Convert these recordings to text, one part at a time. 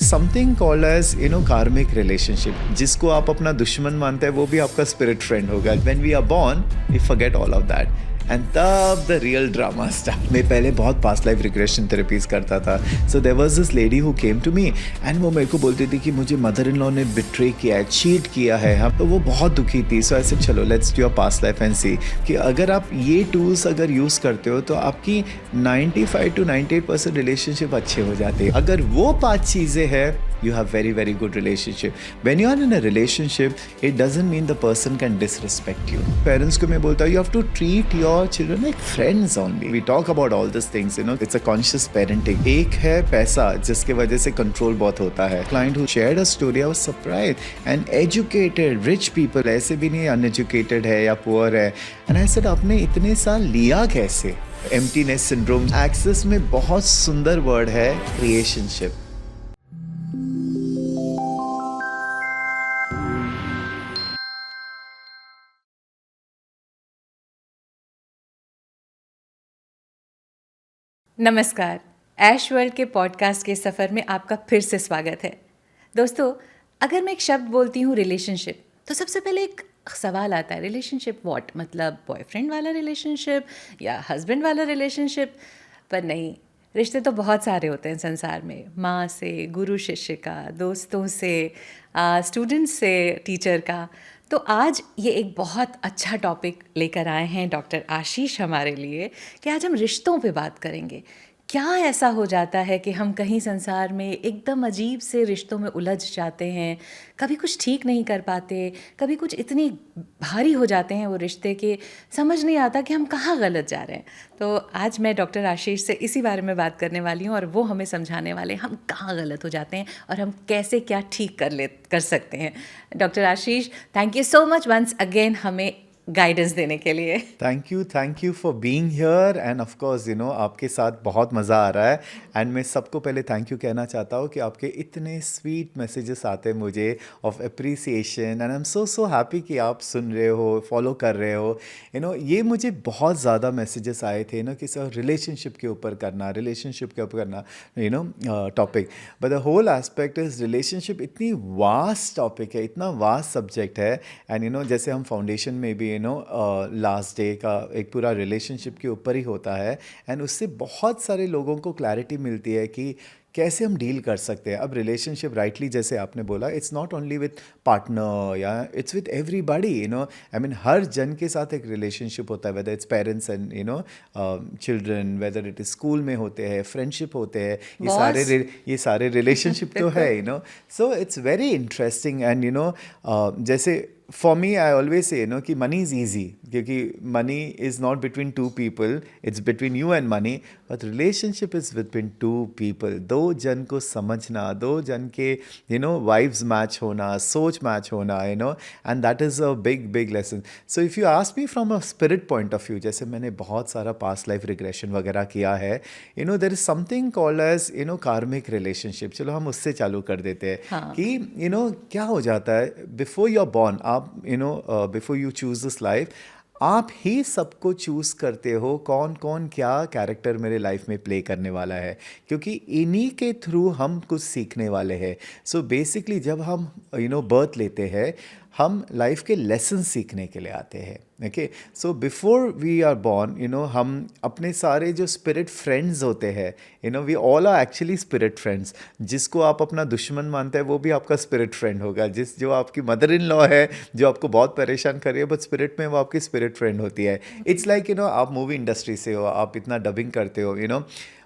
Something called as karmic relationship, जिसको आप अपना दुश्मन मानते हैं वो भी आपका स्पिरिट फ्रेंड होगा. When we are born we forget all of that and तब द रियल ड्रामा स्टार्ट. मैं पहले बहुत पास्ट लाइफ रिग्रेशन थेरेपीज करता था. So there was this lady who came to me and वो मेरे को बोलती थी कि मुझे मदर इन लॉ ने बिट्रे किया है, चीट किया है. हम तो वो बहुत दुखी थी. सो ऐसे चलो let's do your past life and see कि अगर आप ये टूल्स अगर यूज़ करते हो तो आपकी 95 to 98% रिलेशनशिप अच्छे हो जाते हैं. अगर वो 5 चीज़ें हैं, you have very good relationship. When you are in a relationship, it doesn't mean the person can disrespect you. Parents को मैं बोलता हूँ, you have to treat your children like friends only. We talk about all these things, it's a conscious parenting. एक है पैसा जिसके वजह से कंट्रोल बहुत होता है. Client who shared a story, I was surprised. And educated, rich people, ऐसे भी नहीं uneducated है या poor है. And I said, आपने इतने साल लिया कैसे? Emptiness syndrome. Access में बहुत सुंदर word है relationship. नमस्कार, ऐश वर्ल्ड के पॉडकास्ट के सफ़र में आपका फिर से स्वागत है. दोस्तों, अगर मैं एक शब्द बोलती हूँ रिलेशनशिप, तो सबसे पहले एक सवाल आता है, रिलेशनशिप व्हाट? मतलब बॉयफ्रेंड वाला रिलेशनशिप या हस्बैंड वाला रिलेशनशिप? पर नहीं, रिश्ते तो बहुत सारे होते हैं संसार में. माँ से, गुरु शिष्य का, दोस्तों से, स्टूडेंट्स से, टीचर का. तो आज ये एक बहुत अच्छा टॉपिक लेकर आए हैं डॉक्टर आशीष हमारे लिए कि आज हम रिश्तों पे बात करेंगे. क्या ऐसा हो जाता है कि हम कहीं संसार में एकदम अजीब से रिश्तों में उलझ जाते हैं, कभी कुछ ठीक नहीं कर पाते, कभी कुछ इतनी भारी हो जाते हैं वो रिश्ते के, समझ नहीं आता कि हम कहाँ गलत जा रहे हैं. तो आज मैं डॉक्टर आशीष से इसी बारे में बात करने वाली हूँ और वो हमें समझाने वाले हैं हम कहाँ गलत हो जाते हैं और हम कैसे क्या ठीक कर सकते हैं. Doctor Ashish, thank you so much once again हमें गाइडेंस देने के लिए. Thank you for being here and of course आपके साथ बहुत मज़ा आ रहा है. एंड मैं सबको पहले थैंक यू कहना चाहता हूँ कि आपके इतने स्वीट मैसेजेस आते हैं मुझे of appreciation and I am so happy कि आप सुन रहे हो, फॉलो कर रहे हो. ये मुझे बहुत ज़्यादा मैसेजेस आए थे कि सर रिलेशनशिप के ऊपर करना topic. But the whole aspect is relationship इतनी वास्ट टॉपिक है, इतना वास्ट सब्जेक्ट है. एंड जैसे हम फाउंडेशन में भी लास्ट डे का एक पूरा रिलेशनशिप के ऊपर ही होता है एंड उससे बहुत सारे लोगों को क्लैरिटी मिलती है कि कैसे हम डील कर सकते हैं. अब रिलेशनशिप राइटली जैसे आपने बोला, it's not only with partner या it's with everybody. I mean हर जन के साथ एक रिलेशनशिप होता है, whether it's parents and children, whether it is school में होते हैं, फ्रेंडशिप होते हैं, ये सारे रिलेशनशिप तो है. So it's very interesting and जैसे for me I always say कि money is easy क्योंकि money is not between two people, it's between you and money. but relationship is between two people. दो जन को समझना, दो जन के vibes match होना, सोच match होना, and that is a big lesson. So if you ask me from a spirit point of view, जैसे मैंने बहुत सारा past life regression वगैरह किया है, there is something called as karmic relationship. चलो हम उससे चालू कर देते हैं. हाँ. कि क्या हो जाता है before you're born, आप before you choose this life, आप ही सबको चूज़ करते हो कौन कौन क्या कैरेक्टर मेरे लाइफ में प्ले करने वाला है, क्योंकि इन्हीं के थ्रू हम कुछ सीखने वाले हैं. सो बेसिकली जब हम बर्थ लेते हैं, हम लाइफ के लेसन सीखने के लिए आते हैं. Okay, so before we are born हम अपने सारे जो स्पिरिट फ्रेंड्स होते हैं, we all are actually spirit friends. जिसको आप अपना दुश्मन मानते हैं वो भी आपका स्पिरिट फ्रेंड होगा. जो आपकी मदर इन लॉ है जो आपको बहुत परेशान कर रही है, बट स्पिरिट में वो आपकी स्पिरिट फ्रेंड होती है. इट्स लाइक आप मूवी इंडस्ट्री से हो, आप इतना डबिंग करते हो,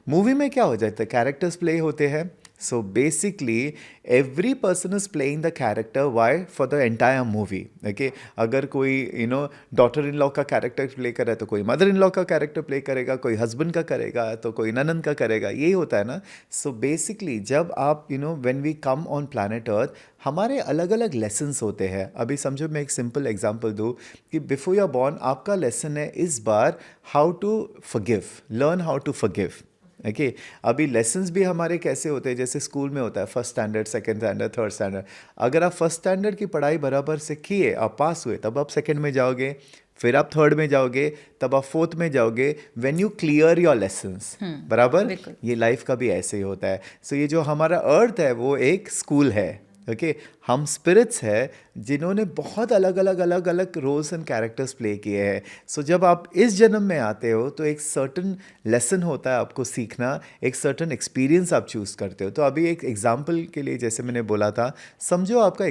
मूवी में क्या हो जाता है, कैरेक्टर्स प्ले होते हैं. So basically every person is playing the character. Why? For the entire movie. Okay, अगर कोई डॉटर इन लॉ का कैरेक्टर प्ले कर रहा है तो कोई मदर इन लॉ का कैरेक्टर प्ले करेगा, कोई हस्बैंड का करेगा तो कोई ननन का करेगा. यही होता है ना. सो बेसिकली जब आप when we come on planet earth, हमारे अलग अलग लेसन्स होते हैं. अभी समझो मैं एक सिंपल एग्जांपल दूँ कि बिफोर यू आर बॉर्न आपका लेसन है इस बार how to forgive, learn how to forgive. Okay, अभी लेसन्स भी हमारे कैसे होते हैं, जैसे स्कूल में होता है first standard, second standard, third standard. अगर आप फर्स्ट स्टैंडर्ड की पढ़ाई बराबर से किए, आप पास हुए, तब आप सेकंड में जाओगे, फिर आप थर्ड में जाओगे, तब आप फोर्थ में जाओगे, when you clear your lessons. बराबर, बिल्कुल। ये लाइफ का भी ऐसे ही होता है। सो ये जो हमारा अर्थ है वो एक स्कूल है। ओके, हम स्पिरिट्स है जिन्होंने बहुत अलग अलग रोल्स एंड कैरेक्टर्स प्ले किए हैं। सो जब आप इस जन्म में आते हो तो एक सर्टन लेसन होता है आपको सीखना, एक सर्टन एक्सपीरियंस आप चूज़ करते हो। तो अभी एक एग्जांपल के लिए जैसे मैंने बोला था, समझो आपका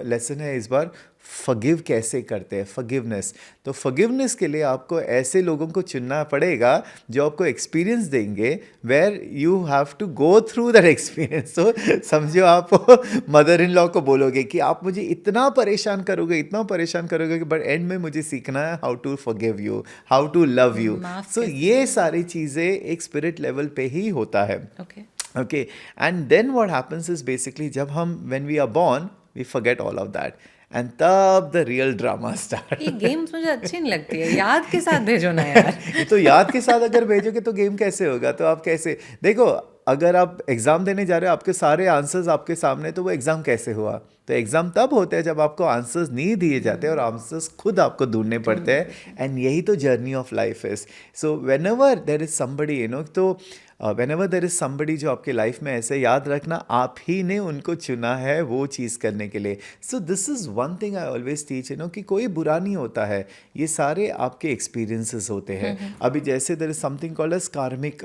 लेसन है इस बार फगिव कैसे करते हैं, फगिवनेस। तो फगिवनेस के लिए आपको ऐसे लोगों को चुनना पड़ेगा जो आपको एक्सपीरियंस देंगे, where you have to go through that experience. तो समझो आप मदर इन लॉ को बोलोगे कि आप मुझे इतना परेशान करोगे कि बट एंड में मुझे सीखना है how to forgive you, how to love you. माफ सो कैसे ये सारी चीज़ें एक स्पिरिट लेवल पे ही होता है। Okay. Okay, and then what happens is basically जब हम when we are born we forget all of that and तब the real drama start। ये गेम्स मुझे अच्छी नहीं लगती है, याद के साथ भेजो ना यार। ये तो याद के साथ अगर भेजोगे तो गेम कैसे होगा? तो आप कैसे देखो, अगर आप एग्ज़ाम देने जा रहे हो, आपके सारे आंसर्स आपके सामने, तो वो एग्ज़ाम कैसे हुआ? तो एग्ज़ाम तब होते हैं जब आपको आंसर्स नहीं दिए जाते और आंसर्स खुद आपको ढूंढने पड़ते हैं। एंड यही तो journey of life is. So whenever there is somebody तो whenever there is somebody जो आपके लाइफ में ऐसे, याद रखना आप ही ने उनको चुना है वो चीज़ करने के लिए। So this is one thing I always teach कि कोई बुरा नहीं होता है, ये सारे आपके एक्सपीरियंसेस होते हैं। अभी जैसे there is something called as karmic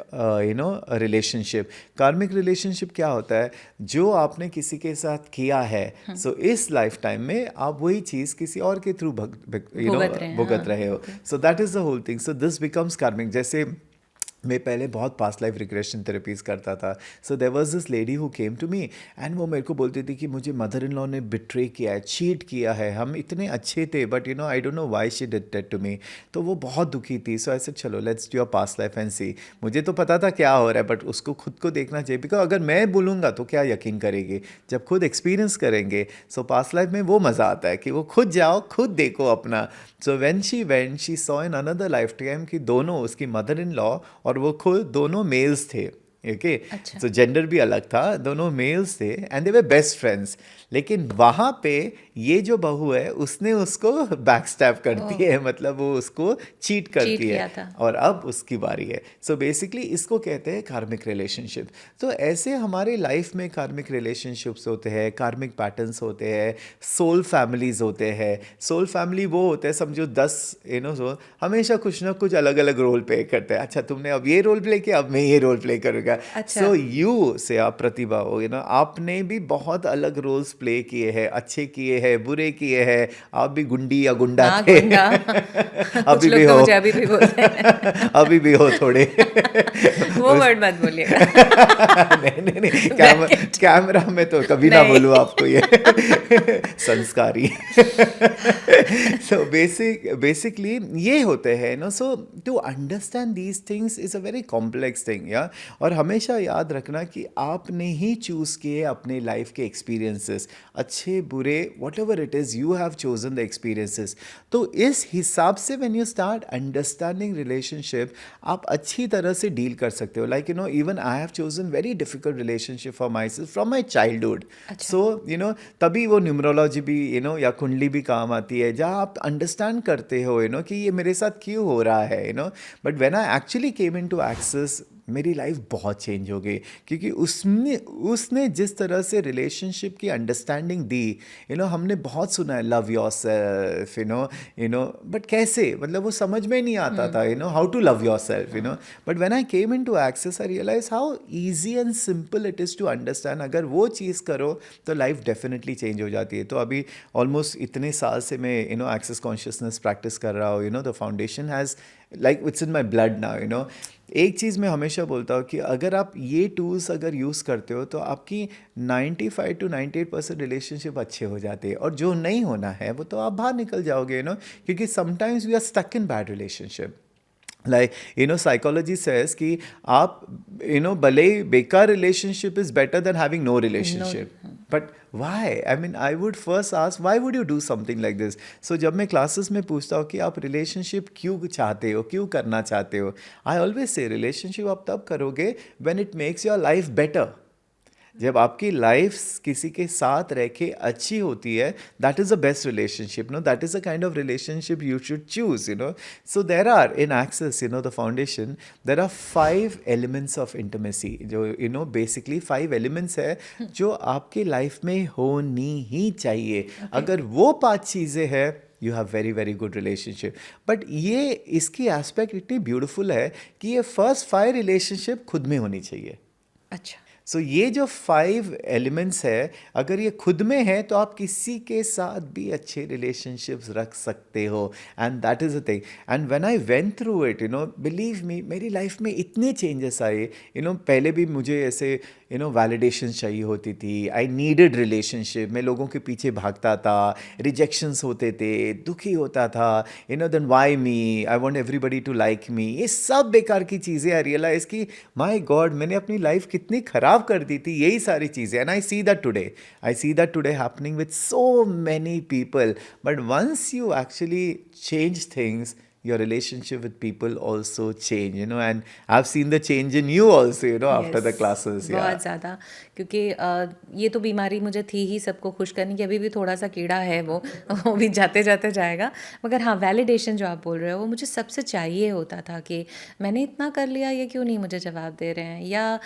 relationship. Karmic relationship क्या होता है? जो आपने किसी के साथ किया है, सो इस लाइफ टाइम में आप वही चीज़ किसी और के थ्रू भुगत रहे हो। So that is the whole thing. So this becomes karmic. जैसे मैं पहले बहुत पास्ट लाइफ रिग्रेशन थेरेपीज करता था। So there was this lady who came to me and वो मेरे को बोलती थी कि मुझे मदर इन लॉ ने बिट्रे किया है, चीट किया है, हम इतने अच्छे थे but I don't know why she did that to me. तो वो बहुत दुखी थी। सो आई सेड चलो let's do your past life and see. मुझे तो पता था क्या हो रहा है बट उसको खुद को देखना चाहिए, बिकॉज अगर मैं बोलूँगा तो क्या यकीन करेगी, जब खुद एक्सपीरियंस करेंगे। सो पास्ट लाइफ में वो मज़ा आता है कि वो खुद जाओ, खुद देखो अपना। So when she went she saw in another life time कि दोनों, उसकी मदर इन लॉ और वो खुद दोनों मेल्स थे। ओके, अच्छा। तो जेंडर भी अलग था, दोनों मेल्स थे and they were best friends. लेकिन वहाँ पे ये जो बहू है उसने उसको बैकस्टैब करती है, मतलब वो उसको चीट करती किया है था। और अब उसकी बारी है। सो बेसिकली इसको कहते हैं कार्मिक रिलेशनशिप। तो ऐसे हमारे लाइफ में कार्मिक रिलेशनशिप्स होते हैं, कार्मिक पैटर्न्स होते हैं, सोल फैमिलीज होते हैं। सोल फैमिली वो होते हैं, समझो 10 सोल हमेशा कुछ ना कुछ अलग अलग रोल प्ले करते हैं। अच्छा तुमने अब ये रोल प्ले किया, अब मैं ये रोल प्ले करूँगा। अच्छा। सो यू से आप प्रतिभा हो, आपने भी बहुत अलग रोल्स प्ले किए हैं, अच्छे किए हैं, बुरे किए हैं। आप भी गुंडी या गुंडा हाँ, थे। गुंडा। कुछ अभी लोग भी तो हो। मुझे अभी भी बोलते हैं। अभी भी हो थोड़े। वो वर्ड मत बोलिएगा। नहीं, कैमरा में तो कभी ना नहीं। बोलूँ आपको ये। संस्कारी। सो बेसिकली ये होते हैं ना। So to understand these things is a very complex thing या। और हमेशा याद रखना कि आपने ही चूज़ किए अपने लाइफ के एक्सपीरियंसेस, अच्छे बुरे whatever it is, you have chosen the experiences. तो इस हिसाब से when you start understanding relationship, आप अच्छी तरह से डील कर सकते हो। Like even I have chosen very difficult relationship for myself from my childhood. So तभी वो न्यूमरोलॉजी भी या कुंडली भी काम आती है, जहाँ आप अंडरस्टैंड करते हो कि ये मेरे साथ क्यों हो रहा है। But when I actually came into Access, मेरी लाइफ बहुत चेंज हो गई, क्योंकि उसने जिस तरह से रिलेशनशिप की अंडरस्टैंडिंग दी। हमने बहुत सुना है लव योरसेल्फ, बट कैसे, मतलब वो समझ में नहीं आता था how to love yourself. But when I came into Access I realise how easy and simple it is to understand. अगर वो चीज़ करो तो लाइफ डेफिनेटली चेंज हो जाती है। तो अभी ऑलमोस्ट इतने साल से मैं एक्सेस कॉन्शियसनेस प्रैक्टिस कर रहा हूँ। The foundation has like it's in my blood now. एक चीज़ मैं हमेशा बोलता हूँ कि अगर आप ये टूल्स अगर यूज़ करते हो तो आपकी 95 to 98% रिलेशनशिप अच्छे हो जाते हैं, और जो नहीं होना है वो तो आप बाहर निकल जाओगे। क्योंकि sometimes we are stuck in bad relationship. Like psychology says कि आप भले ही बेकार relationship is better than having no relationship. But why, I mean I would first ask why would you do something like this. So जब मैं classes में पूछता हूँ कि आप रिलेशनशिप क्यों चाहते हो, क्यों करना चाहते हो, आई ऑलवेज से रिलेशनशिप आप तब करोगे when it makes your life better. जब आपकी लाइफ किसी के साथ रह के अच्छी होती है, that is the best relationship, no, that is the kind of relationship you should choose, so there are in Access, the foundation, there are 5 elements of intimacy, जो बेसिकली 5 एलिमेंट्स है जो आपकी लाइफ में होनी ही चाहिए। अगर वो 5 चीज़ें हैं, you have very very good relationship. But ये इसकी एस्पेक्ट इतनी ब्यूटीफुल है कि ये फर्स्ट 5 रिलेशनशिप खुद में होनी चाहिए। अच्छा। सो ये जो 5 एलिमेंट्स है, अगर ये खुद में है तो आप किसी के साथ भी अच्छे रिलेशनशिप्स रख सकते हो, and that is a thing. And when I went through it, believe me, मेरी लाइफ में इतने चेंजेस आए। पहले भी मुझे ऐसे वैलिडेशन चाहिए होती थी, आई नीडेड रिलेशनशिप, मैं लोगों के पीछे भागता था, रिजेक्शंस होते थे, दुखी होता था, then why me, I want everybody to like me, ये सब बेकार की चीज़ें। आई रियलाइज कि माय गॉड, मैंने अपनी लाइफ कितनी खराब कर दी थी, यही सारी चीज़ें। And I see that today happening with so many people. But once you actually change things, your relationship with people also change, and I've seen the change in you also, after the Yes, classes. Yeah. बहुत ज़्यादा, क्योंकि ये तो बीमारी मुझे थी ही सबको खुश करने की, अभी भी थोड़ा सा कीड़ा है वो वो भी जाते जाते जाएगा। मगर हाँ, वैलिडेशन जो आप बोल रहे हो वो मुझे सबसे चाहिए होता था कि मैंने इतना कर लिया, ये क्यों नहीं मुझे जवाब दे रहे हैं, या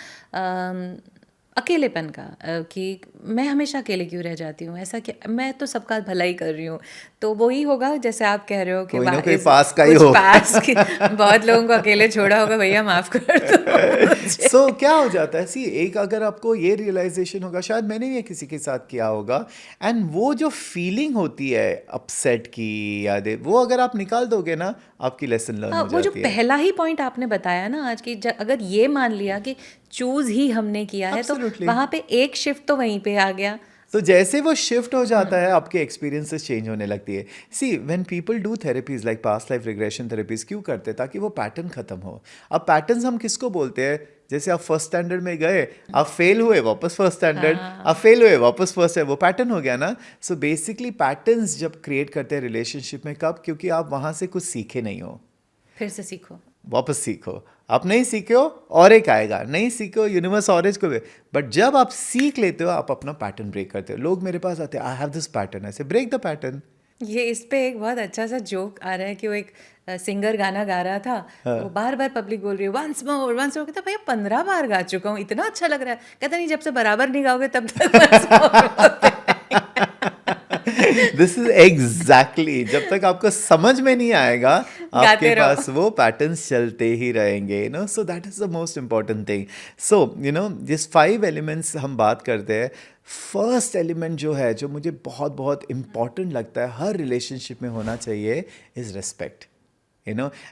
अकेलेपन का, कि मैं हमेशा अकेले क्यों रह जाती हूँ, ऐसा क्या, मैं तो सबका भला ही कर रही हूँ। तो वही होगा जैसे आप कह रहे हो कि कोई ना कोई पास का ही कुछ हो। पास की बहुत लोगों को अकेले छोड़ा होगा, भैया माफ कर दो मुझे। सो क्या हो जाता है, सी, एक अगर आपको ये रियलाइजेशन होगा, शायद मैंने भी ये किसी के साथ किया होगा, एंड वो जो फीलिंग होती है अपसेट की, यादें, वो अगर आप निकाल दोगे ना, आपकी लेसन लर्न हाँ, हो वो जो जाती है। पहला ही पॉइंट आपने बताया ना आज की, अगर ये मान लिया कि चूज ही हमने किया है, तो Absolutely. वहां पे एक शिफ्ट तो वहीं पे आ गया। तो जैसे वो शिफ्ट हो जाता है, आपके एक्सपीरियंसेस चेंज होने लगती है। See, when people do therapies like past life regression therapies, क्यों करते हैं? ताकि वो पैटर्न खत्म हो। अब पैटर्न्स हम किसको बोलते हैं? जैसे आप फर्स्ट स्टैंडर्ड में गए, आप फेल हुए, वापस फर्स्ट स्टैंडर्ड, आप फेल हुए, वापस फर्स्ट है, वो पैटर्न हो गया ना। सो बेसिकली पैटर्न्स जब क्रिएट करते हैं रिलेशनशिप में, कब? क्योंकि आप वहाँ से कुछ सीखे नहीं हो। फिर से सीखो। वापस सीखो। आप नहीं सीखे हो, और एक आएगा, नहीं सीखे हो, यूनिवर्स और को भी। बट जब आप सीख लेते हो, आप अपना पैटर्न ब्रेक करते हो। लोग मेरे पास आते हैं, आई हैव दिस पैटर्न, ऐसे ब्रेक द पैटर्न। ये इस पे एक बहुत अच्छा सा जोक आ रहा है कि वो एक सिंगर गाना गा रहा था, वो बार बार पब्लिक बोल रही है वंस मोर वंस मोर, कहता भैया 15 बार गा चुका हूँ, इतना अच्छा लग रहा है। कहता नहीं, जब से बराबर नहीं गाओगे तब तक once more this is exactly, जब तक आपको समझ में नहीं आएगा, आपके गाते रहो। पास वो पैटर्न्स चलते ही रहेंगे, so that is the most important thing. So जिस 5 एलिमेंट्स हम बात करते हैं, फर्स्ट एलिमेंट जो है, जो मुझे बहुत बहुत इंपॉर्टेंट लगता है, हर रिलेशनशिप में होना चाहिए, is respect,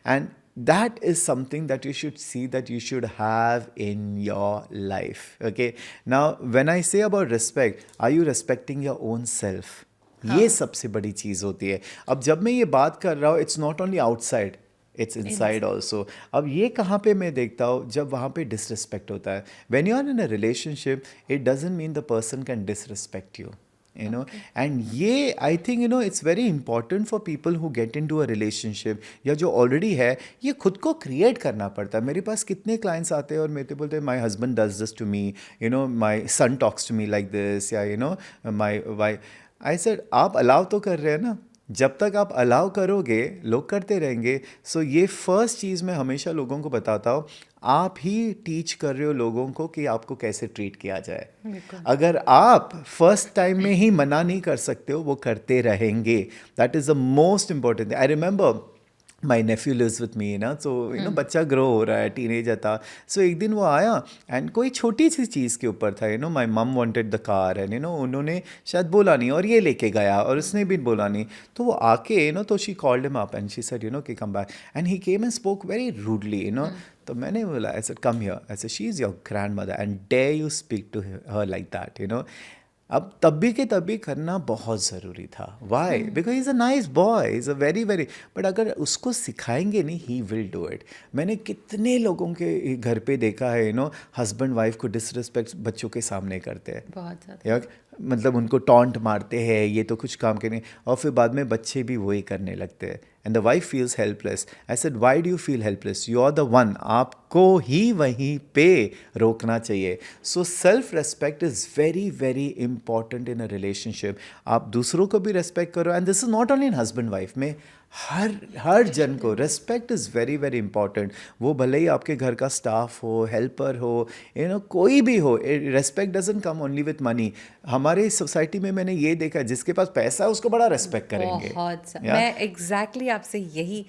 and that is something that you should see, that you should have in your life. Okay, now when I say about respect, are you respecting your own self? ये सबसे बड़ी चीज़ होती है। अब जब मैं ये बात कर रहा हूँ, it's not only outside, it's inside also. अब ये कहाँ पे मैं देखता हूँ, जब वहाँ पे डिसरिस्पेक्ट होता है। When you are in a relationship, it doesn't mean the person can disrespect you, and ये I think it's very important for people who get in to a relationship, या जो ऑलरेडी है, ये खुद को क्रिएट करना पड़ता है। मेरे पास कितने क्लाइंट्स आते हैं और मेरे बोलते हैं, my husband does this to me, my son talks to me like this, या माई वाई। आई सेड, आप अलाउ तो कर रहे हैं ना, जब तक आप अलाउ करोगे, लोग करते रहेंगे। सो ये फर्स्ट चीज़ मैं हमेशा लोगों को बताता हूँ, आप ही टीच कर रहे हो लोगों को कि आपको कैसे ट्रीट किया जाए। अगर आप फर्स्ट टाइम में ही मना नहीं कर सकते हो, वो करते रहेंगे। That is the most important. I remember my nephew lives with me, so बच्चा ग्रो हो रहा है, टीनेजर था। सो एक दिन वो आया, एंड कोई छोटी सी चीज़ के ऊपर था, माई मम वांटेड द कार, एंड उन्होंने शायद बोला नहीं, और ये लेके गया, और उसने भी बोला नहीं। तो वो आके तो she called him up and she said कि come back, and he came and spoke very rudely, तो मैंने बोला, I said come here, I said she is your grandmother and dare you speak to her like that, अब तभी के तभी करना बहुत ज़रूरी था। Why? Because is a nice boy, is a very very, but अगर उसको सिखाएंगे नहीं, ही विल डू इट। मैंने कितने लोगों के घर पे देखा है, हस्बैंड वाइफ को डिसरिस्पेक्ट बच्चों के सामने करते हैं। बहुत ज़्यादा। मतलब उनको टॉन्ट मारते हैं, ये तो कुछ काम के नहीं, और फिर बाद में बच्चे भी वही करने लगते हैं and the wife feels helpless. I said why do you feel helpless, you are the one, आपको ही वहीं पे रोकना चाहिए। So self respect is very very important in a relationship. आप दूसरों को भी रेस्पेक्ट करो, and this is not only in husband wife में, हर जन को respect is very very important. वो भले ही आपके घर का स्टाफ हो, हेल्पर हो, कोई भी हो, respect doesn't come only with money. हमारे सोसाइटी में मैंने ये देखा, जिसके पास पैसा है उसको बड़ा रेस्पेक्ट करेंगे। मैं एग्जैक्टली आपसे यही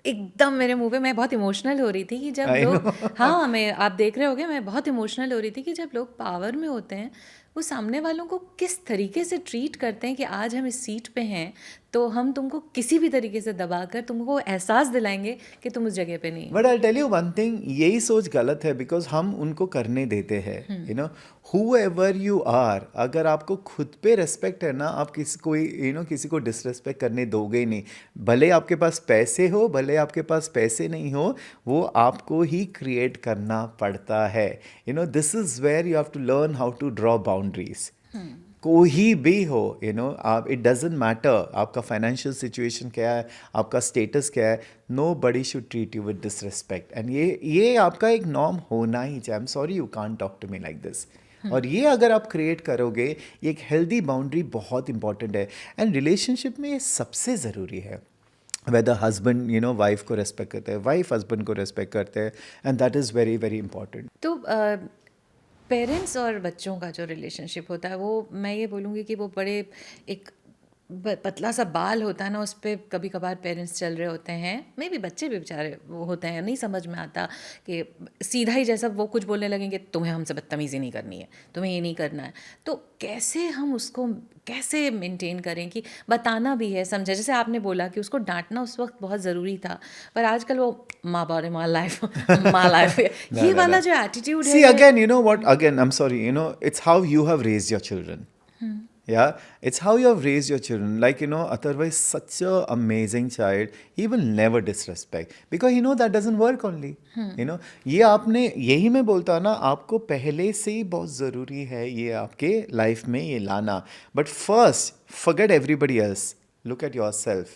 एकदम मेरे मुंह पे, मैं बहुत इमोशनल हो रही थी कि जब आई लोग, नो। हाँ मैं, आप देख रहे होगे, मैं बहुत इमोशनल हो रही थी कि जब लोग पावर में होते हैं वो सामने वालों को किस तरीके से ट्रीट करते हैं कि आज हम इस सीट पे हैं तो हम तुमको किसी भी तरीके से दबाकर तुमको एहसास दिलाएंगे कि तुम उस जगह पे नहीं हो। But I tell you one thing, यही सोच गलत है, बिकॉज हम उनको करने देते हैं। हु एवर यू आर, अगर आपको खुद पे रेस्पेक्ट है ना, आप किसी कोई किसी को डिसरेस्पेक्ट करने दोगे ही नहीं। भले आपके पास पैसे हो, भले आपके पास पैसे नहीं हो, वो आपको ही क्रिएट करना पड़ता है। This is where you have to learn how to draw boundaries. कोई भी हो, आप, इट डजेंट मैटर आपका फाइनेंशियल सिचुएशन क्या है, आपका स्टेटस क्या है, nobody should treat you with disrespect. And ये आपका एक नॉर्म होना ही चाहिए। I am sorry you can't talk to me like this. और ये अगर आप क्रिएट करोगे, ये एक हेल्दी बाउंड्री बहुत इंपॉर्टेंट है। एंड रिलेशनशिप में ये सबसे ज़रूरी है। वेदर हस्बैंड वाइफ को रेस्पेक्ट करते हैं, वाइफ हस्बैंड को रेस्पेक्ट करते हैं, and that is very very important. तो पेरेंट्स और बच्चों का जो रिलेशनशिप होता है, वो मैं ये बोलूँगी कि वो बड़े एक पतला सा बाल होता है ना, उस पर कभी कभार पेरेंट्स चल रहे होते हैं, मे भी बच्चे भी बेचारे वो होते हैं, नहीं समझ में आता कि सीधा ही जैसा वो कुछ बोलने लगेंगे, तुम्हें हमसे बदतमीज़ी नहीं करनी है, तुम्हें ये नहीं करना है। तो कैसे हम उसको कैसे मेंटेन करें कि बताना भी है, समझे, जैसे आपने बोला कि उसको डांटना उस वक्त बहुत ज़रूरी था, पर आजकल वो माँ बारे माँ लाइफ माँ लाइफ No, ये no, वाला no. जो एटीट्यूड See, है। again, you know what? Again, I'm sorry, it's how you have raised your children. Yeah, it's how you have raised your children. Like, otherwise, such a amazing child, he will never disrespect because that doesn't work only. ये आपने, यही मैं बोलता ना, आपको पहले से ही बहुत ज़रूरी है ये आपके लाइफ में ये लाना। But first, forget everybody else. Look at yourself.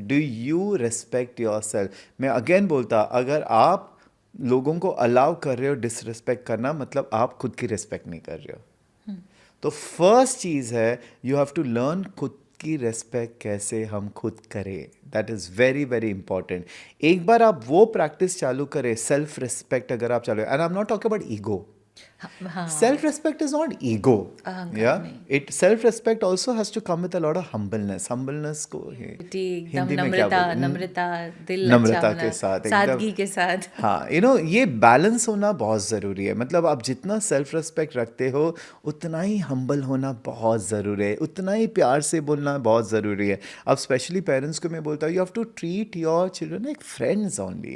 Do you respect yourself? मैं अगेन बोलता, अगर आप लोगों को अलाउ कर रहे हो डिसरिस्पेक्ट करना, मतलब आप खुद की रिस्पेक्ट नहीं कर रहे हो। तो फर्स्ट चीज़ है, यू हैव टू लर्न खुद की रेस्पेक्ट कैसे हम खुद करें। That is very very important. एक बार आप वो प्रैक्टिस चालू करें, सेल्फ रिस्पेक्ट अगर आप चालू, and I am not talking about ego. हाँ, Self respect is not ego. अहंकार Yeah, नहीं, it self respect also has to come with a lot of humbleness. Humbleness को एकदम हिंदी में क्या नम्रता, बोलते हैं? नम्रता, दिल अच्छा नम्रता होना, के साथ एकदम। सादगी के साथ। हाँ, ये बैलेंस होना बहुत ज़रूरी है। मतलब आप जितना सेल्फ रेस्पेक्ट रखते हो, उतना ही हम्बल होना बहुत ज़रूरी है, उतना ही प्यार से बोलना बहुत ज़रूरी है। अब स्पेशली पेरेंट्स को मैं बोलता हूँ, you have to treat your children like friends only,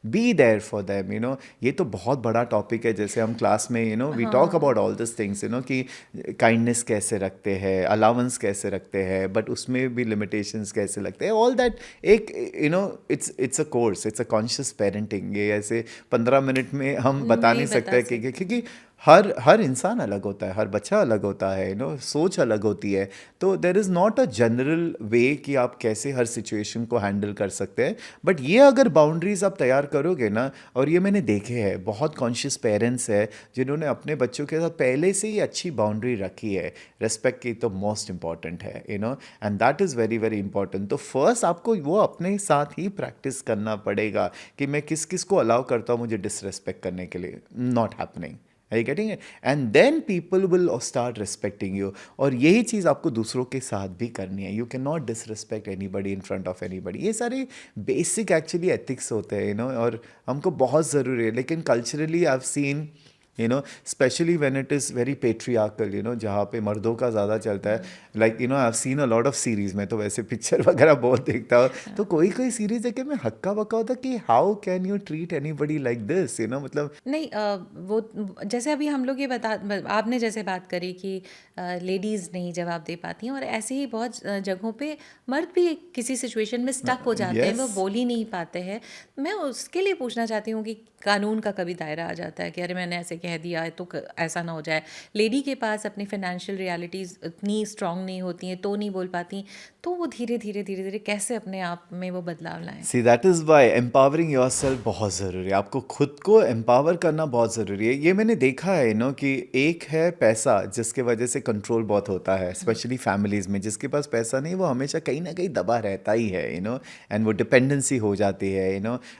be there for them. ये तो बहुत बड़ा टॉपिक है, जैसे हम क्लास में we talk about all this things, कि काइंडनेस कैसे रखते हैं, अलाउंस कैसे रखते हैं, बट उसमें भी लिमिटेशंस कैसे लगते हैं, ऑल दैट एक it's a course, it's a conscious parenting. ये ऐसे 15 मिनट में हम बता नहीं सकते बता कि क्योंकि हर इंसान अलग होता है, हर बच्चा अलग होता है, सोच अलग होती है। तो there is not a general वे कि आप कैसे हर सिचुएशन को हैंडल कर सकते हैं। बट ये अगर बाउंड्रीज आप तैयार करोगे ना, और ये मैंने देखे हैं, बहुत कॉन्शियस पेरेंट्स हैं जिन्होंने अपने बच्चों के साथ पहले से ही अच्छी बाउंड्री रखी है। रेस्पेक्ट की तो मोस्ट इंपॉर्टेंट है, and that is very very important. तो फर्स्ट आपको वो अपने साथ ही प्रैक्टिस करना पड़ेगा कि मैं किस किस को अलाउ करता हूँ मुझे डिसरेस्पेक्ट करने के लिए। Not happening. Are you getting it? And then people will start respecting you. और यही चीज़ आपको दूसरों के साथ भी करनी है। You cannot disrespect anybody in front of anybody. ये सारे बेसिक एक्चुअली एथिक्स होते हैं, और हमको बहुत ज़रूरी है। लेकिन culturally I have seen, specially when it is very patriarchal, जहाँ पे मर्दों का ज़्यादा चलता है। Like I have seen a lot of series में, तो वैसे पिक्चर वगैरह बहुत देखता हूँ, तो कोई कोई सीरीज़ देखे मैं हक्का बक्का होता कि how can you treat anybody like this, मतलब। नहीं, वो जैसे अभी हम लोग ये आपने जैसे बात करी कि लेडीज़ नहीं जवाब दे पाती हैं, और ऐसे ही बहुत जगहों पे मर्द भी किसी सिचुएशन में स्टक हो जाते हैं, वो Yes. बोल ही नहीं पाते हैं। मैं उसके लिए पूछना चाहती हूँ कि कानून का कभी दायरा आ जाता है कि अरे मैंने ऐसे कह दिया तो ऐसा ना हो जाए। लेडी के पास अपनी फाइनेंशियल रियलिटीज़ इतनी स्ट्रांग नहीं होती हैं, तो नहीं बोल पाती, तो वो धीरे धीरे धीरे धीरे कैसे अपने आप में वो बदलाव लाएं? See that is why empowering your self बहुत ज़रूरी है। आपको खुद को एम्पावर करना बहुत ज़रूरी है। ये मैंने देखा है कि एक है पैसा, जिसके वजह से कंट्रोल बहुत होता है, स्पेशली फैमिलीज़ में। जिसके पास पैसा नहीं, वो हमेशा कहीं ना कहीं दबा रहता ही है, एंड वो डिपेंडेंसी हो जाती है।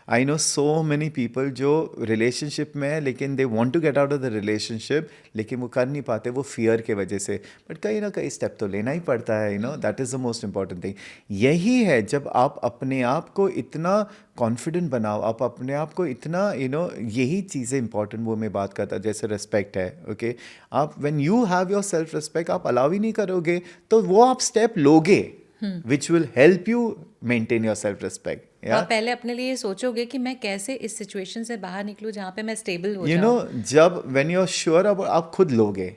I know so many people जो रिलेशनशिप में है, लेकिन they want to get out of the relationship, लेकिन वो कर नहीं पाते, वो फियर के वजह से। बट कहीं ना कहीं स्टेप तो लेना ही पड़ता है, that is the most important thing. यही है, जब आप अपने आप को इतना कॉन्फिडेंट बनाओ, आप अपने आप को इतना यही चीज़ें इंपॉर्टेंट, वो मैं बात करता, जैसे रिस्पेक्ट है। ओके, आप when you have your self respect, आप अलाउ ही नहीं करोगे, तो वो आप स्टेप लोगे which will help you maintain your self respect. आप पहले अपने लिए सोचोगे कि मैं कैसे इस सिचुएशन से बाहर निकलूं जहाँ पे मैं स्टेबल हो जब व्हेन यू आर श्योर, अब आप खुद लोगे,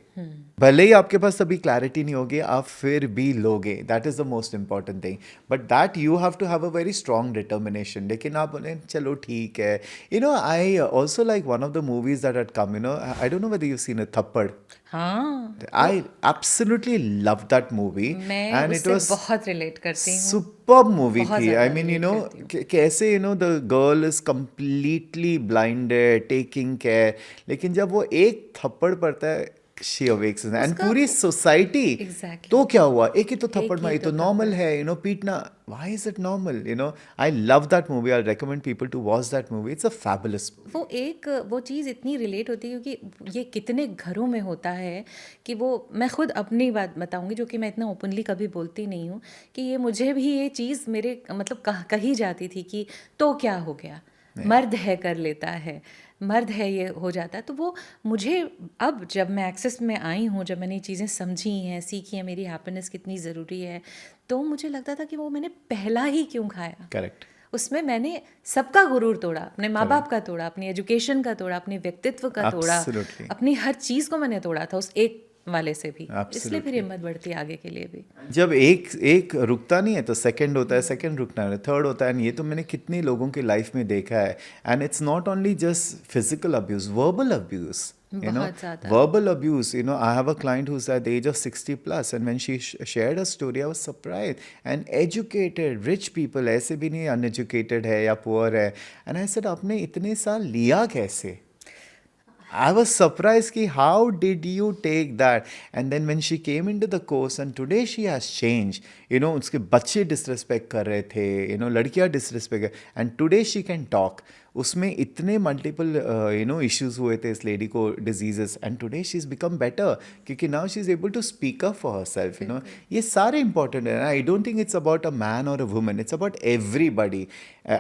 भले ही आपके पास अभी क्लैरिटी नहीं होगी, आप फिर भी लोगे। That is the most important thing, but that you have to have a very strong determination. लेकिन आप बोले चलो ठीक है। I also like one of the movies that had come, I don't know whether you seen a Thappad. हाँ, I absolutely loved that movie, मैं and it उससे was बहुत रिलेट करती हूँ। superb movie बहुत थी। I ज़्यादा mean, relate करती हूँ। कैसे the girl is completely blinded, taking care, लेकिन जब वो एक थप्पड़ पड़ता है, she awakes, and उसका पूरी सोसाइटी, Exactly. तो क्या हुआ, एक ही तो थप्पड़ एक ही मारी, तो तो नॉर्मल थप्पड़। है, पीटना, why is it normal? I love that movie. I'll recommend people to watch that movie. It's a fabulous movie. वो चीज़ इतनी रिलेट होती है क्योंकि ये कितने घरों में होता है कि वो, मैं खुद अपनी बात बताऊंगी जो कि मैं इतना ओपनली कभी बोलती नहीं हूँ, कि ये मुझे भी ये चीज़ मेरे मतलब कही जाती थी कि तो क्या हो गया, मर्द है कर लेता है, मर्द है ये हो जाता है। तो वो मुझे अब जब मैं एक्सेस में आई हूँ, जब मैंने ये चीज़ें समझी हैं, सीखी हैं, मेरी हैप्पीनेस कितनी ज़रूरी है, तो मुझे लगता था कि वो मैंने पहला ही क्यों खाया। Correct. उसमें मैंने सबका गुरूर तोड़ा, अपने माँ बाप का तोड़ा, अपनी एजुकेशन का तोड़ा, अपने व्यक्तित्व का तोड़ा, Absolutely. अपनी हर चीज़ को मैंने तोड़ा था उस एक वाले से भी। इसलिए फिर Absolutely. हिम्मत बढ़ती है आगे के लिए भी। जब एक रुकता नहीं है, तो सेकंड होता है, सेकंड रुकना है, थर्ड होता है। एंड ये तो मैंने कितनी लोगों की लाइफ में देखा है। And it's not only just physical abuse, verbal abuse, बहुत ज़्यादा। verbal abuse. I have a client who's at the age of 60 plus, and when she shared her story, I was surprised. And educated rich people, ऐसे भी नहीं uneducated है या poor है, and I said आपने इतने साल लिया कैसे? I was surprised कि how did you take that? And then when she came into the course, and today she has changed. उसके बच्चे डिसरिस्पेक्ट कर रहे थे, लड़कियां disrespect, and today she can talk. उसमें इतने मल्टीपल इश्यूज हुए थे इस लेडी को, diseases, and today she is become better, क्योंकि now she is able to speak up for herself. ये सारे इंपॉर्टेंट है। I don't think it's about a man और a woman, it's about everybody.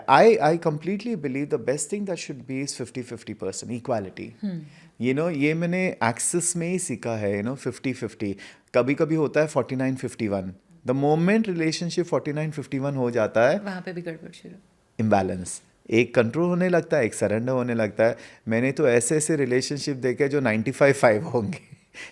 I completely believe the best thing that should be is 50-50% equality. ये मैंने access में ही सीखा है, 50-50। कभी कभी होता है 49-51। द मोमेंट रिलेशनशिप 49-51 हो जाता है, वहाँ पे भी गड़बड़ शुरू। इम्बैलेंस, एक कंट्रोल होने लगता है, एक सरेंडर होने लगता है। मैंने तो ऐसे ऐसे रिलेशनशिप देखे जो 95-5 होंगे,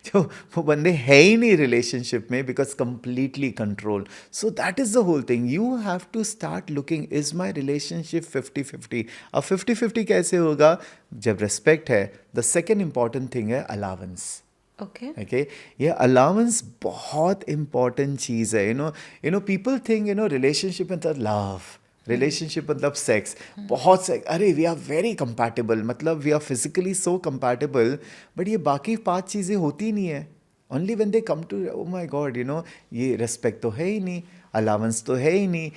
जो वो बंदे है ही नहीं रिलेशनशिप में, because completely control. So that is the whole thing. You have to start looking, is my relationship 50-50? अब 50-50 कैसे होगा? जब रिस्पेक्ट है। द सेकेंड इंपॉर्टेंट थिंग है अलावेंस। ओके। ये अलाउंस बहुत इंपॉर्टेंट चीज़ है। पीपल थिंक रिलेशनशिप मतलब लव, रिलेशनशिप मतलब सेक्स, बहुत सेक्स, अरे वी आर वेरी कंपैटिबल, मतलब we are physically so compatible, but ये बाकी 5 चीज़ें होती नहीं है। Only when they come to, oh my god, ये रिस्पेक्ट तो है ही नहीं, अलाउंस तो है ही नहीं।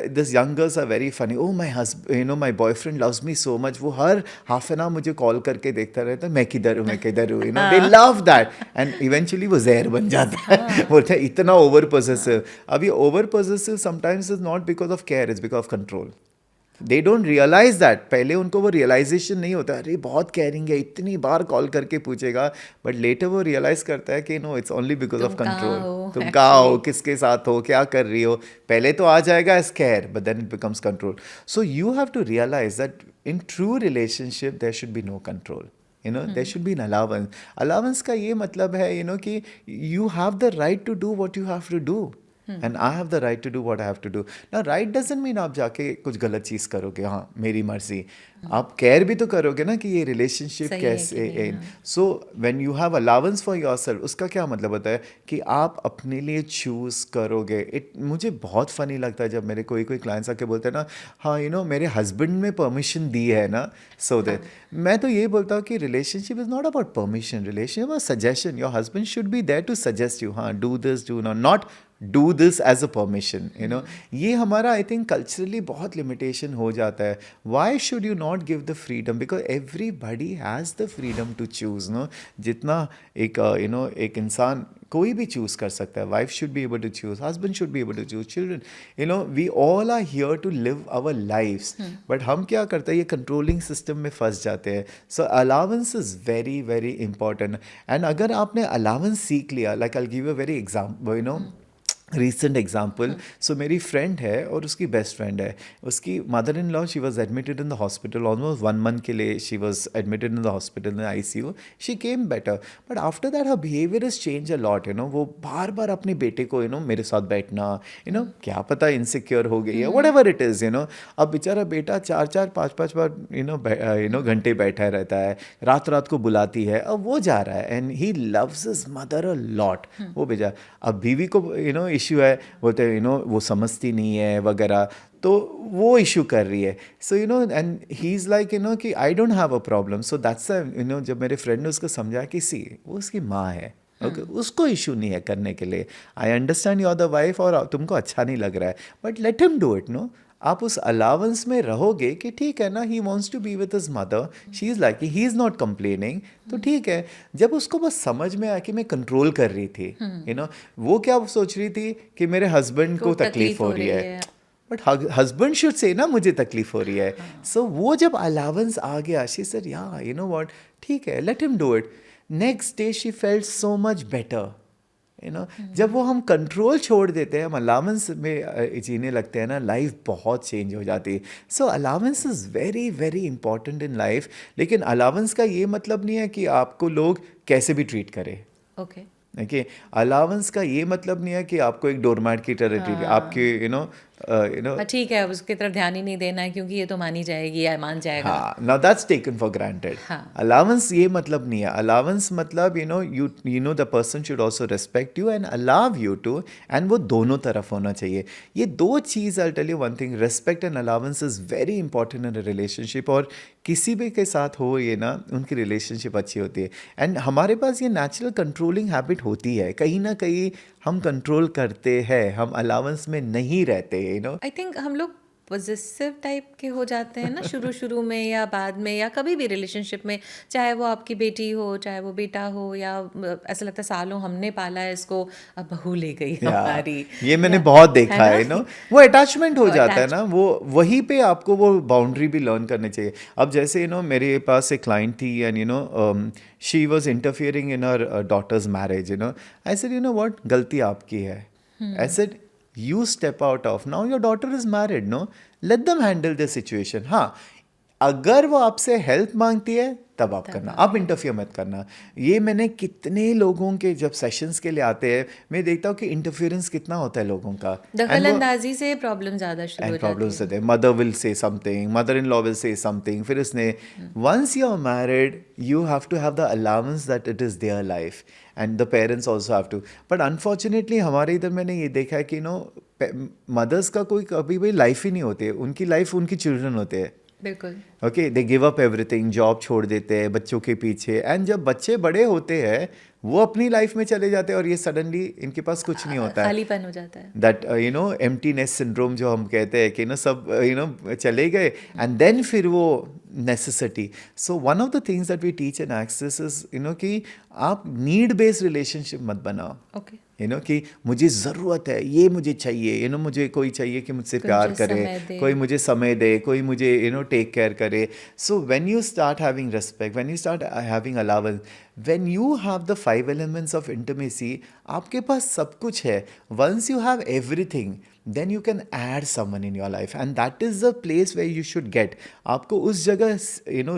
This young girls are very funny. Oh my husband, my boyfriend loves me so much, वो हर हाफ एन आवर मुझे कॉल करके देखता रहता है, मैं किधर हूँ, मैं किधर हूँ। दे लव दैट, एंड इवेंचुअली वो जहर बन जाता है। बोलते हैं इतना ओवर पोजेसिव। अब ये over possessive sometimes is not because of care, is because of control. They don't realise that. पहले उनको वो रियलाइजेशन नहीं होता, अरे बहुत केयरिंग है, इतनी बार कॉल करके पूछेगा, बट लेटर वो रियलाइज करता है कि no, it's only because of control. तुम कहाँ हो, किसके साथ हो, क्या कर रही हो, पहले तो आ जाएगा as care, but then it becomes control. So you have to realise that in true relationship there should be no control, there should be an allowance. Allowance का ये मतलब है कि you have the right to do what you have to do. And I have the right to do what I have to do. ना right doesn't mean आप जाके कुछ गलत चीज़ करोगे, हाँ मेरी मर्जी। आप केयर भी तो करोगे ना कि ये रिलेशनशिप सही है कि कैसे नहीं, इन। हाँ। सो when you have allowance for yourself, उसका क्या मतलब होता है कि आप अपने लिए चूज़ करोगे। इट मुझे बहुत फ़नी लगता है जब मेरे कोई कोई क्लाइंट्स आके बोलते हैं ना, हाँ मेरे हस्बैंड ने परमिशन दी है ना, सो दैट मैं तो ये बोलता हूँ कि relationship is not about permission, relationship about suggestion. Your husband should be there to suggest you, हाँ do this do not do this as a permission, ये हमारा आई थिंक कल्चरली बहुत लिमिटेशन हो जाता है। Why should you not give the freedom, because everybody has the freedom to choose, जितना एक एक इंसान कोई भी चूज़ कर सकता है। Wife should be able to choose, husband should be able to choose, children, we all are here to live our lives. But हम क्या करते हैं, ये कंट्रोलिंग सिस्टम में फंस जाते हैं। So allowance is very very important. And अगर आपने अलाउंस सीख लिया, like I give a very example, recent example. So मेरी फ्रेंड है और उसकी बेस्ट फ्रेंड है, उसकी mother in law she was admitted in the hospital almost 1 month के लिए। She was admitted in the hospital in ICU। She came better, but after that her behaviour is change a lot. वो बार बार अपने बेटे को मेरे साथ बैठना, क्या पता इनसिक्योर हो गई है, वट एवर इट इज़। अब बेचारा बेटा 4-4 5-5 बार घंटे बैठा रहता है, रात रात को बुलाती है, अब वो जा रहा है and he loves his mother a lot. वो बेचारा, अब बीवी को इश्यू है, बोलते हैं वो समझती नहीं है वगैरह, तो वो इशू कर रही है। So and he is like कि I don't have a problem. So that's जब मेरे फ्रेंड ने उसको समझाया कि सी वो उसकी माँ है, ओके उसको इशू नहीं है करने के लिए। I understand you are the wife और तुमको अच्छा नहीं लग रहा है, but let him do it. आप उस अलाउंस में रहोगे कि ठीक है ना, he wants to be with his mother, she is like he is not complaining, तो ठीक है। जब उसको बस समझ में आया कि मैं कंट्रोल कर रही थी, वो क्या सोच रही थी कि मेरे हस्बैंड को तकलीफ हो रही है, बट हस्बैंड शुड से ना मुझे तकलीफ हो रही है। सो वो जब अलाउंस आ गया, शी सेड या व्हाट, ठीक है late him do it. Next day she felt so much better. जब वो हम कंट्रोल छोड़ देते हैं, हम अलाउंस में जीने लगते हैं ना, लाइफ बहुत चेंज हो जाती है। So allowance is very very important in life. लेकिन अलाउंस का ये मतलब नहीं है कि आपको लोग कैसे भी ट्रीट करें। ओके। देखिए, अलाउंस का ये मतलब नहीं है कि आपको एक डोरमैट की तरह ट्रीट, आपके ठीक है, अब उसकी तरफ ध्यान ही नहीं देना है क्योंकि ये तो मानी जाएगी या मान जाएगा। हाँ, now that's taken for granted. हाँ। अलाउंस ये मतलब नहीं है। अलाउंस मतलब you know the person should also respect you and allow you to, and वो दोनों तरफ होना चाहिए। ये दो चीज़, I tell you one thing, respect and allowance is very important in a relationship. और किसी भी के साथ हो ये ना, उनकी रिलेशनशिप अच्छी होती है। एंड हमारे पास ये नेचुरल कंट्रोलिंग हैबिट होती है, कहीं ना कहीं हम कंट्रोल करते हैं, हम अलाउंस में नहीं रहते। आई थिंक हम लोग पॉजिटिव टाइप के हो जाते हैं ना शुरू शुरू में या बाद में या कभी भी रिलेशनशिप में, चाहे वो आपकी बेटी हो चाहे वो बेटा हो, या ऐसा लगता है सालों हमने पाला है इसको, अब बहू ले गई हमारी। ये मैंने या- बहुत है देखा है ना? वो अटैचमेंट हो वो जाता है attach- ना, वो वहीं पे आपको वो बाउंड्री भी लर्न करनी चाहिए। अब जैसे मेरे पास एक क्लाइंट थी and she was interfering in her daughter's marriage. I said what, गलती आपकी है। I said you step out of, now your daughter is married, no, let them handle the situation। हाँ, अगर वो आपसे हेल्प मांगती है तब आप करना, आप इंटरफियर मत करना। ये मैंने कितने लोगों के जब सेशंस के लिए आते हैं, मैं देखता हूँ कि इंटरफियरेंस कितना होता है लोगों का। दखल अंदाजी से प्रॉब्लम ज़्यादा शुरू हो एंड जाती प्रॉब्लम्स है। होते हैं, mother will say something, mother in law will say something, फिर उसने, once you are married you have to have the allowance that it is their life and the parents also have to. But unfortunately हमारे इधर मैंने ये देखा है कि mother's का कोई कभी भी लाइफ ही नहीं होती है, उनकी लाइफ उनकी चिल्ड्रन होते हैं। बिल्कुल। Okay, they give up everything, job छोड़ देते हैं बच्चों के पीछे, एंड जब बच्चे बड़े होते हैं वो अपनी लाइफ में चले जाते हैं और ये सडनली इनके पास कुछ नहीं होता है। खालीपन हो जाता है। दैट एम्प्टीनेस सिंड्रोम जो हम कहते हैं कि सब चले गए, एंड देन फिर वो necessity. So one of the things that we teach in Access is कि आप नीड बेस्ड रिलेशनशिप मत बनाओ। ओके। कि मुझे ज़रूरत है, ये मुझे चाहिए, मुझे कोई चाहिए कि मुझसे प्यार मुझे करे, समय दे। कोई मुझे समय दे, कोई मुझे टेक केयर करे। So when you start having respect, when you start having allowance, when you have the 5 elements of intimacy, आपके पास सब कुछ है। Once you have everything, then you can add someone in your life, and that is the place where you should get। आपको उस जगह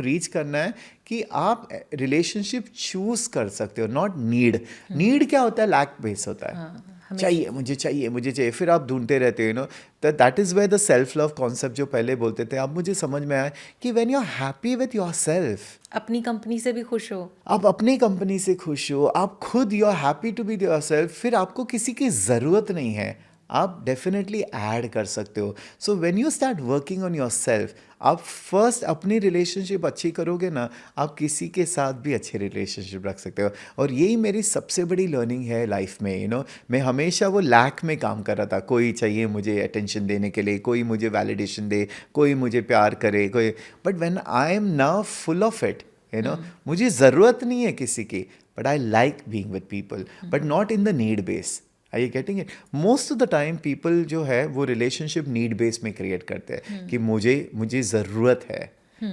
reach करना है कि आप रिलेशनशिप चूज कर सकते हो, नॉट नीड। नीड क्या होता है? लैक बेस होता है। चाहिए मुझे चाहिए, फिर आप ढूंढते रहते हो, you know. That is where the self love concept जो पहले बोलते थे, अब मुझे समझ में आया कि when you are happy with your self, अपनी कंपनी से भी खुश हो। आप अपनी कंपनी से खुश हो, आप खुद you are happy to be your self, फिर आपको किसी की ज़रूरत नहीं है, आप डेफिनेटली ऐड कर सकते हो। सो when you start working on your self, आप फर्स्ट अपनी रिलेशनशिप अच्छी करोगे ना, आप किसी के साथ भी अच्छे रिलेशनशिप रख सकते हो। और यही मेरी सबसे बड़ी लर्निंग है लाइफ में, यू नो। मैं हमेशा वो लैक में काम कर रहा था, कोई चाहिए मुझे अटेंशन देने के लिए, कोई मुझे वैलिडेशन दे, कोई मुझे प्यार करे, कोई। But when I am now full of it, you know, मुझे ज़रूरत नहीं है किसी की, but I like being with people, but not in the need base. I you getting it? Most of the time people जो है वो relationship need base में क्रिएट करते हैं कि मुझे मुझे ज़रूरत है।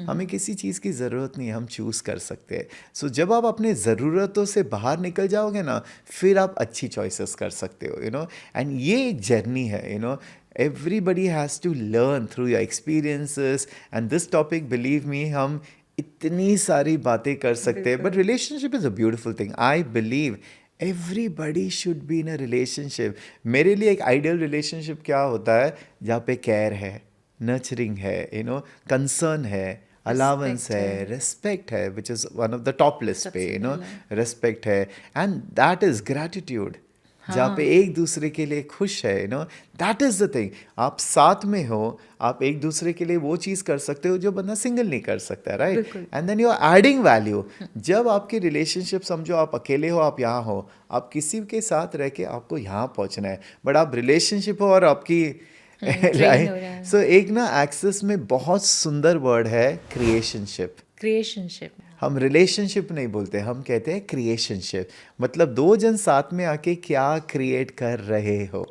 हमें किसी चीज़ की ज़रूरत नहीं है, हम चूज़ कर सकते हैं। सो जब आप अपने ज़रूरतों से बाहर निकल जाओगे ना, फिर आप अच्छी चॉइसेस कर सकते हो, यू नो। एंड ये एक जर्नी है, you know. Everybody has to learn through your experiences, and this topic, believe me, हम इतनी सारी बातें कर सकते हैं। बट बिल्कुल। Relationship is a beautiful thing. I believe everybody should be in a relationship. मेरे लिए एक आइडियल रिलेशनशिप क्या होता है? जहाँ पे केयर है, नर्चरिंग है, यू नो, कंसर्न है, अलाउंस रिस्पेक्ट है, है, रिस्पेक्ट है, which is one of the top list पे, सबसे यू नो। पहला। रिस्पेक्ट है, एंड दैट इज़ ग्रैटिट्यूड, जहाँ पे हाँ, एक दूसरे के लिए खुश है, you know. That is the thing. आप साथ में हो, आप एक दूसरे के लिए वो चीज़ कर सकते हो जो बंदा सिंगल नहीं कर सकता, राइट? बिल्कुल। And then you are adding value. जब आपकी रिलेशनशिप, समझो आप अकेले हो, आप यहाँ हो, आप किसी के साथ रह के आपको यहाँ पहुँचना है, बट आप रिलेशनशिप हो और आपकी ट्रेन हो रहा है। सो एक ना एक्सेस में बहुत सुंदर वर्ड है, क्रिएशनशिप। क्रिएशनशिप। हम रिलेशनशिप नहीं बोलते, हम कहते हैं क्रिएशनशिप। मतलब दो जन साथ में आके क्या क्रिएट कर रहे हो।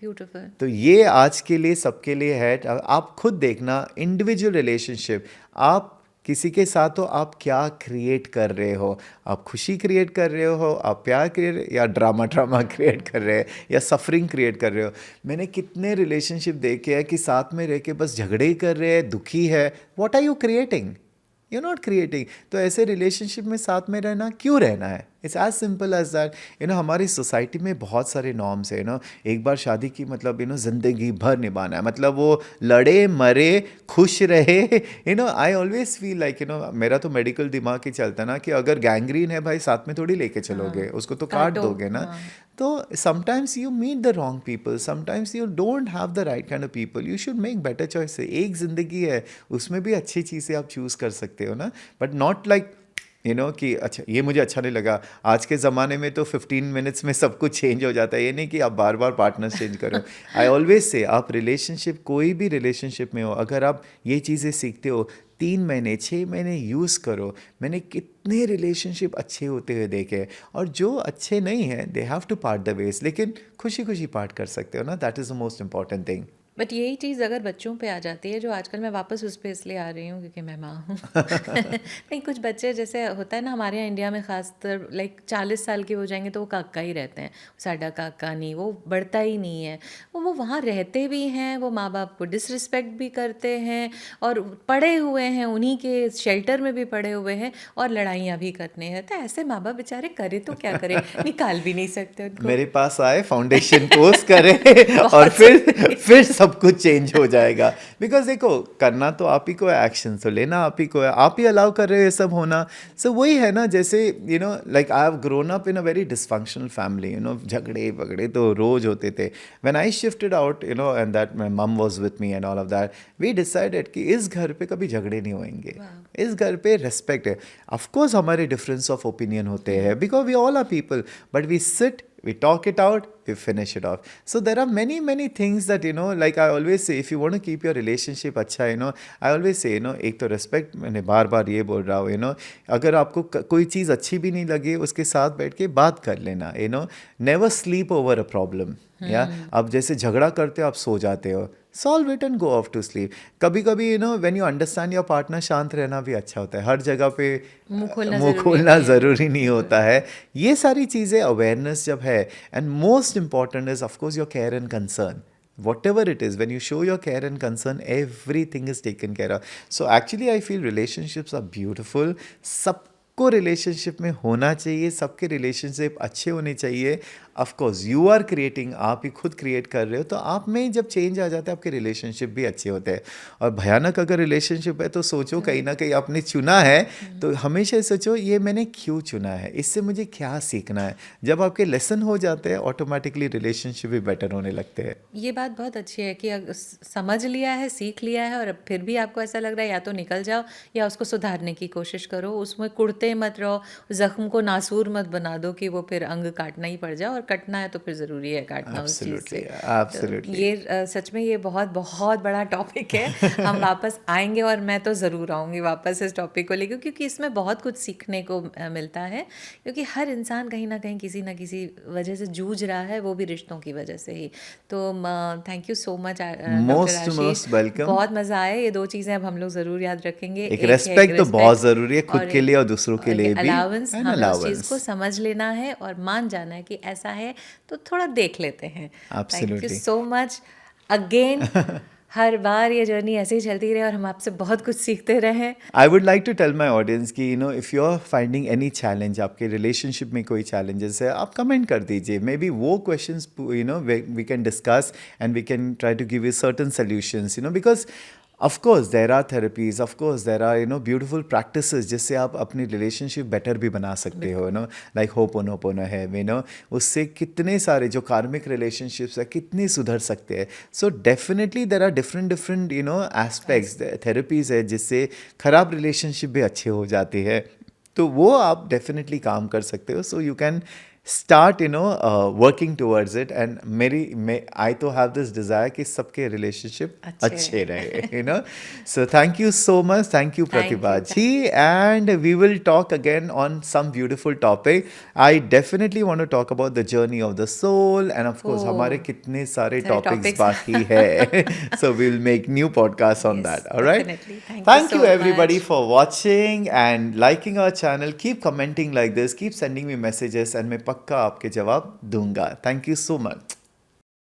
ब्यूटीफुल। तो ये आज के लिए सबके लिए है। आप खुद देखना, इंडिविजुअल रिलेशनशिप, आप किसी के साथ हो, आप क्या क्रिएट कर रहे हो? आप खुशी क्रिएट कर रहे हो, आप प्यार क्रिएट, या ड्रामा ड्रामा क्रिएट कर रहे हैं, या सफरिंग क्रिएट कर रहे हो? मैंने कितने रिलेशनशिप देखे हैं कि साथ में रह के बस झगड़े ही कर रहे हैं, दुखी है। What are you creating? You not creating. तो ऐसे रिलेशनशिप में साथ में रहना क्यों रहना है? It's as simple as that. You know, हमारी सोसाइटी में बहुत सारे नॉर्म्स है, यू नो। एक बार शादी की मतलब, यू नो, ज़िंदगी भर निभाना है, मतलब वो लड़े मरे खुश रहे। You know, I always feel like, you know, मेरा तो मेडिकल दिमाग ही चलता ना कि अगर गैंग्रीन है भाई, साथ में थोड़ी लेके चलोगे, हाँ, उसको तो काट काटो। दोगे ना। हाँ, तो sometimes you meet the wrong people, sometimes you don't have the right kind of people, you should make better choice. एक ज़िंदगी है, उसमें भी अच्छी चीज़ें आप चूज़ कर सकते हो ना। But not like, you know, कि अच्छा ये मुझे अच्छा नहीं लगा। आज के ज़माने में तो 15 मिनट्स में सब कुछ चेंज हो जाता है, ये नहीं कि आप बार बार पार्टनर्स चेंज करो। आई ऑलवेज से, आप रिलेशनशिप, कोई भी रिलेशनशिप में हो, अगर आप ये चीज़ें सीखते हो, 3 महीने 6 महीने यूज़ करो। मैंने कितने रिलेशनशिप अच्छे होते हुए देखे हैं, और जो अच्छे नहीं हैं, they have to part the ways, लेकिन खुशी खुशी पार्ट कर सकते हो ना। That is the most important thing. But यही चीज़ अगर बच्चों पे आ जाती है, जो आजकल मैं वापस उस पे इसलिए आ रही हूँ क्योंकि मैं माँ हूँ। नहीं, कुछ बच्चे जैसे होता है ना हमारे यहाँ इंडिया में, खासतर लाइक 40 साल के हो जाएंगे तो वो काका ही रहते हैं, साडा काका नहीं, वो बढ़ता ही नहीं है। वो वहाँ रहते भी हैं, वो माँ बाप को डिसरिस्पेक्ट भी करते हैं, और पड़े हुए हैं, उन्हीं के शेल्टर में भी पड़े हुए हैं, और लड़ाइयाँ भी करने हैं। तो ऐसे माँ बाप बेचारे करे तो क्या करें, निकाल भी नहीं सकते उनको। मेरे पास आए, फाउंडेशन कोर्स करें और बहुत फिर सब कुछ चेंज हो जाएगा। बिकॉज देखो, करना तो आप ही को है, एक्शन तो लेना आप ही को है, आप ही अलाउ कर रहे हो ये सब होना। सो वही है ना, जैसे you know, like I have grown up in a very dysfunctional family, you know, झगड़े वगड़े तो रोज होते थे। When I shifted out, you know, and that my mum was with me and all of that, we decided कि इस घर पे कभी झगड़े नहीं होंगे, इस घर पे रेस्पेक्ट है। ऑफ कोर्स हमारे डिफरेंस ऑफ ओपिनियन होते हैं, because we all are people, but we sit, we talk it out, we finish it off. So there are many things that, you know, like I always say, if you want to keep your relationship अच्छा, you know, I always say, you know, एक तो respect, मैंने बार बार ये बोल रहा हूँ, you know, अगर आपको कोई चीज़ अच्छी भी नहीं लगे, उसके साथ बैठ के बात कर लेना, you know, never sleep over a problem। या आप जैसे झगड़ा करते हो, आप सो जाते हो, solve it and go off to sleep. कभी कभी, you know, when you understand your partner, शांत रहना भी अच्छा होता है। हर जगह पे मुंह खोलना ज़रूरी नहीं होता है। ये सारी चीज़ें अवेयरनेस जब है, and most important is of course your care and concern. Whatever it is, when you show your care and concern, everything is taken care of. So actually I feel relationships are beautiful. सब सबको relationship में होना चाहिए, सबके relationship अच्छे होने चाहिए। Of course you are creating, आप ही खुद क्रिएट कर रहे हो, तो आप में जब चेंज आ जाता है आपके रिलेशनशिप भी अच्छे होते हैं। और भयानक अगर रिलेशनशिप है तो सोचो कहीं ना कहीं आपने चुना है, तो हमेशा सोचो ये मैंने क्यों चुना है, इससे मुझे क्या सीखना है। जब आपके लेसन हो जाते हैं ऑटोमेटिकली रिलेशनशिप भी बेटर होने लगते हैं। ये बात बहुत अच्छी है कि समझ लिया है, सीख लिया है और अब फिर भी आपको ऐसा लग रहा है या तो निकल जाओ या उसको सुधारने की कोशिश करो, उसमें कुड़ते मत रहो, ज़ख्म को नासूर मत बना दो कि वो फिर अंग काटना ही पड़ जाए, और कटना है तो फिर ज़रूरी है काटना उस चीज़ एब्सोल्युटली, से। तो एब्सोल्युटली। ये सच में ये बहुत बहुत बड़ा टॉपिक है। हम वापस आएंगे और मैं तो ज़रूर आऊँगी वापस इस टॉपिक को लेकर, क्योंकि इसमें बहुत कुछ सीखने को मिलता है, क्योंकि हर इंसान कहीं ना कहीं किसी ना किसी वजह से जूझ रहा है, वो भी रिश्तों की वजह से ही। तो thank you so much doctor most Ashish, most welcome. बहुत मज़ा आया। ये दो चीज़ें अब हम लोग ज़रूर याद रखेंगे, एक एक है एक रेस्पेक्ट तो बहुत रिस्पेक्ट ज़रूरी है, खुद और के लिए एक और दूसरों के लिए भी। अलाउंस। एंड हमें उस चीज़ अलाउंस। को समझ लेना है और मान जाना है कि ऐसा है, तो थोड़ा देख लेते हैं। Thank you absolutely. So much again. हर बार ये जर्नी ऐसे ही चलती रहे और हम आपसे बहुत कुछ सीखते रहें। I would like to tell my audience कि if you are finding any challenge, आपके रिलेशनशिप में कोई चैलेंजेस है, आप कमेंट कर दीजिए। मे बी वो questions we can discuss and we can try to give you certain solutions, because of course there are therapies, of course there are beautiful practices जिससे आप अपनी रिलेशनशिप बेटर भी बना सकते हो, लाइक होपोनोपोनो है, उससे कितने सारे जो कार्मिक रिलेशनशिप्स है कितनी सुधर सकते हैं। So definitely there are different different aspects, therapies है जिससे खराब रिलेशनशिप भी अच्छे हो जाते हैं, तो वो आप डेफिनेटली काम कर सकते हो। So you can start working towards it. And I तो हैव दिस डिज़ायर कि सबके रिलेशनशिप अच्छे रहे। So thank you so much. Thank you, Thank Pratibha you. ji. And we will talk again on some beautiful topic. I definitely want to talk about the journey of the soul. And of course, Oh, हमारे कितने सारे सारे topics topics. बाकी है. So we'll make new podcasts on Yes, that. All right. definitely. Thank you Thank so you everybody much. for watching and liking our channel. Keep commenting like this. Keep sending me messages and मैं पक्का आपके जवाब दूंगा. Thank you so much.